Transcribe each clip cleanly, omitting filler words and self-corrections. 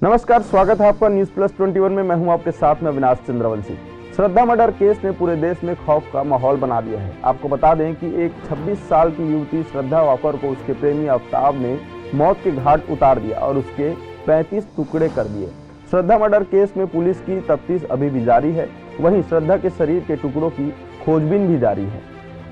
नमस्कार, स्वागत है आपका न्यूज प्लस 21 में। मैं हूं आपके साथ में अविनाश चंद्रवंशी। श्रद्धा मर्डर केस ने पूरे देश में खौफ का माहौल बना दिया है। आपको बता दें कि एक 26 साल की युवती श्रद्धा वाकर को उसके प्रेमी आफ्ताब ने मौत के घाट उतार दिया और उसके 35 टुकड़े कर दिए। श्रद्धा मर्डर केस में पुलिस की तफ्तीश अभी भी जारी है। वहीं श्रद्धा के शरीर के टुकड़ों की खोजबीन भी जारी है।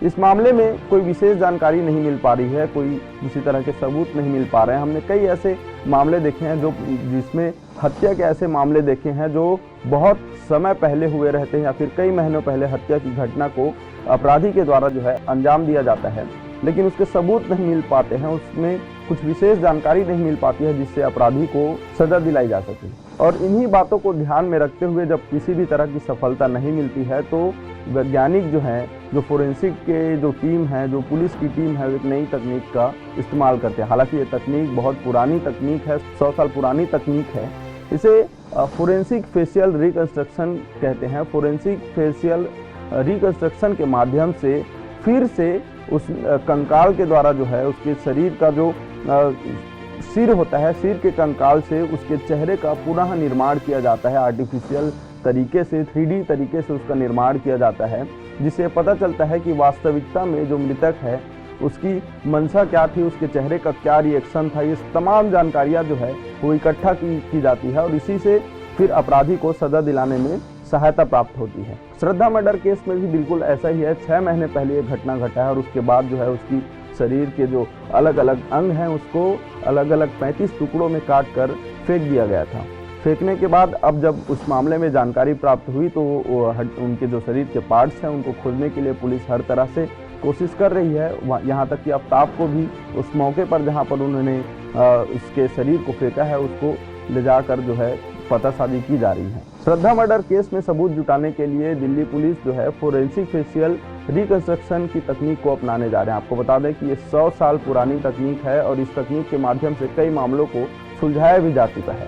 इस मामले में कोई विशेष जानकारी नहीं मिल पा रही है, कोई किसी तरह के सबूत नहीं मिल पा रहे हैं। हमने कई ऐसे मामले देखे हैं जिसमें हत्या के ऐसे मामले देखे हैं जो बहुत समय पहले हुए रहते हैं या फिर कई महीनों पहले हत्या की घटना को अपराधी के द्वारा जो है अंजाम दिया जाता है, लेकिन उसके सबूत नहीं मिल पाते हैं, उसमें कुछ विशेष जानकारी नहीं मिल पाती है जिससे अपराधी को सजा दिलाई जा सके। और इन्हीं बातों को ध्यान में रखते हुए जब किसी भी तरह की सफलता नहीं मिलती है तो वैज्ञानिक जो हैं, जो फोरेंसिक के जो टीम है, जो पुलिस की टीम है, एक नई तकनीक का इस्तेमाल करते हैं। हालांकि ये तकनीक बहुत पुरानी तकनीक है, 100 साल पुरानी तकनीक है। इसे फोरेंसिक फेशियल रिकंस्ट्रक्शन कहते हैं। फोरेंसिक फेशियल रिकंस्ट्रक्शन के माध्यम से फिर से उस कंकाल के द्वारा जो है उसके शरीर का जो सिर होता है, सिर के कंकाल से उसके चेहरे का पुनः निर्माण किया जाता है। आर्टिफिशियल तरीके से, 3D तरीके से उसका निर्माण किया जाता है, जिससे पता चलता है कि वास्तविकता में जो मृतक है उसकी मंशा क्या थी, उसके चेहरे का क्या रिएक्शन था। ये तमाम जानकारियाँ जो है वो इकट्ठा की जाती है और इसी से फिर अपराधी को सजा दिलाने में सहायता प्राप्त होती है। श्रद्धा मर्डर केस में भी बिल्कुल ऐसा ही है। 6 महीने पहले ये घटना घटा है और उसके बाद जो है उसकी शरीर के जो अलग अलग अंग हैं उसको अलग अलग 35 टुकड़ों में काट कर फेंक दिया गया था। फेंकने के बाद अब जब उस मामले में जानकारी प्राप्त हुई तो उनके जो शरीर के पार्ट्स हैं उनको खोजने के लिए पुलिस हर तरह से कोशिश कर रही है। यहाँ तक कि आफ्ताब को भी उस मौके पर जहाँ पर उन्होंने उसके शरीर को फेंका है उसको ले जाकर जो है पतासाजी की जा रही है। श्रद्धा मर्डर केस में सबूत जुटाने के लिए दिल्ली पुलिस जो है फोरेंसिक फेशियल रिकंस्ट्रक्शन की तकनीक को अपनाने जा रहे हैं। आपको बता दें कि ये 100 साल पुरानी तकनीक है और इस तकनीक के माध्यम से कई मामलों को सुलझाया भी जा चुका है।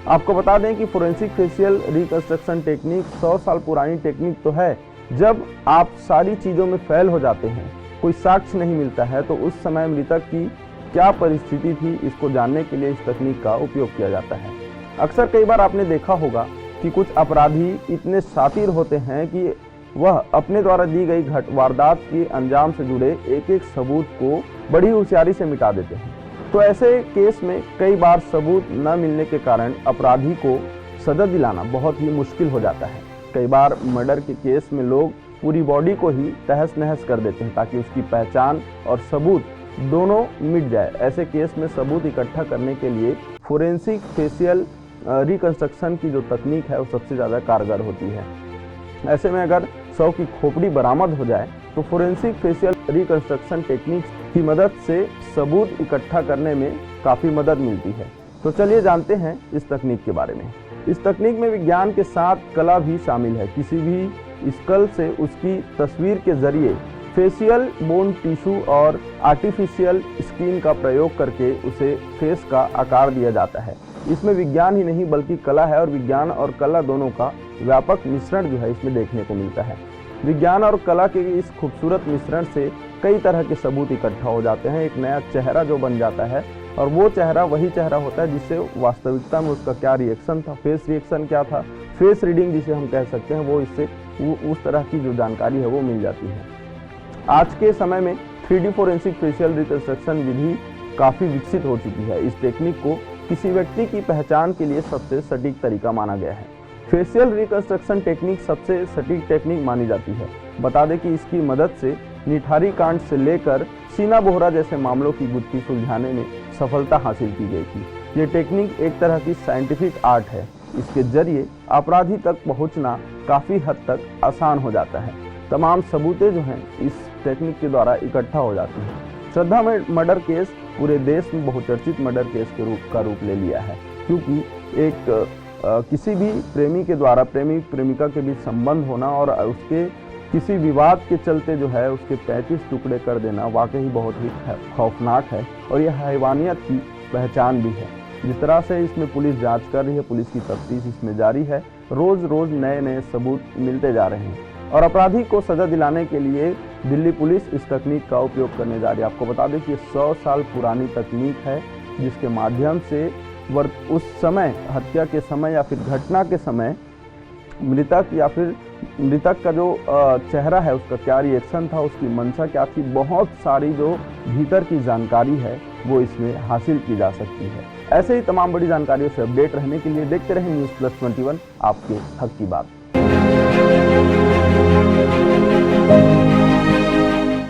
आपको बता दें कि फोरेंसिक फेशियल रिकंस्ट्रक्शन टेक्निक 100 साल पुरानी टेक्निक तो है। जब आप सारी चीज़ों में फेल हो जाते हैं, कोई साक्ष्य नहीं मिलता है, तो उस समय मृतक की क्या परिस्थिति थी इसको जानने के लिए इस तकनीक का उपयोग किया जाता है। अक्सर कई बार आपने देखा होगा कि कुछ अपराधी इतने शातिर होते हैं कि वह अपने द्वारा दी गई वारदात के अंजाम से जुड़े एक एक सबूत को बड़ी होशियारी से मिटा देते हैं। तो ऐसे केस में कई बार सबूत न मिलने के कारण अपराधी को सजा दिलाना बहुत ही मुश्किल हो जाता है। कई बार मर्डर के केस में लोग पूरी बॉडी को ही तहस नहस कर देते हैं ताकि उसकी पहचान और सबूत दोनों मिट जाए। ऐसे केस में सबूत इकट्ठा करने के लिए फोरेंसिक फेशियल रिकंस्ट्रक्शन की जो तकनीक है वो सबसे ज़्यादा कारगर होती है। ऐसे में अगर 100 की खोपड़ी बरामद हो जाए तो फोरेंसिक फेशियल रिकंस्ट्रक्शन टेक्निक की मदद से सबूत इकट्ठा करने में काफ़ी मदद मिलती है। तो चलिए जानते हैं इस तकनीक के बारे में। इस तकनीक में विज्ञान के साथ कला भी शामिल है। किसी भी स्कल से उसकी तस्वीर के जरिए फेशियल बोन टिश्यू और आर्टिफिशियल स्किन का प्रयोग करके उसे फेस का आकार दिया जाता है। इसमें विज्ञान ही नहीं बल्कि कला है और विज्ञान और कला दोनों का व्यापक मिश्रण जो है इसमें देखने को मिलता है। विज्ञान और कला के इस खूबसूरत मिश्रण से कई तरह के सबूत इकट्ठा हो जाते हैं। एक नया चेहरा जो बन जाता है और वो चेहरा वही चेहरा होता है जिससे वास्तविकता में उसका क्या रिएक्शन था, फेस रिएक्शन क्या था, फेस रीडिंग जिसे हम कह सकते हैं, वो इससे उस तरह की जो जानकारी है वो मिल जाती है। आज के समय में 3D फोरेंसिक फेशियल रिकंस्ट्रक्शन विधि काफ़ी विकसित हो चुकी है। इस टेक्निक को किसी व्यक्ति की पहचान के लिए सबसे सटीक तरीका माना गया है। फेशियल रिकंस्ट्रक्शन टेक्निक सबसे सटीक टेक्निक मानी जाती है। बता दें कि इसकी मदद से निठारी कांड से लेकर सीना बोहरा जैसे मामलों की गुत्थी सुलझाने में सफलता हासिल की गई थी। ये टेक्निक एक तरह की साइंटिफिक आर्ट है। इसके जरिए अपराधी तक पहुंचना काफ़ी हद तक आसान हो जाता है। तमाम सबूतें जो हैं इस टेक्निक के द्वारा इकट्ठा हो जाती हैं। श्रद्धा मर्डर केस पूरे देश में बहुचर्चित मर्डर केस का रूप ले लिया है, क्योंकि किसी भी प्रेमी के द्वारा प्रेमी प्रेमिका के बीच संबंध होना और उसके किसी विवाद के चलते जो है उसके 35 टुकड़े कर देना वाकई बहुत ही खौफनाक है और यह हैवानियत की पहचान भी है। जिस तरह से इसमें पुलिस जांच कर रही है, पुलिस की तफ्तीश इसमें जारी है, रोज रोज नए नए सबूत मिलते जा रहे हैं और अपराधी को सजा दिलाने के लिए दिल्ली पुलिस इस तकनीक का उपयोग करने जा रही है। आपको बता दें कि 100 साल पुरानी तकनीक है जिसके माध्यम से उस समय हत्या के समय या फिर घटना के समय मृतक का जो चेहरा है, उसका क्या रिएक्शन था, उसकी मंशा क्या थी, बहुत सारी जो भीतर की जानकारी है वो इसमें हासिल की जा सकती है। ऐसे ही तमाम बड़ी जानकारियों से अपडेट रहने के लिए देखते रहें न्यूज़ प्लस 21, आपके हक की बात।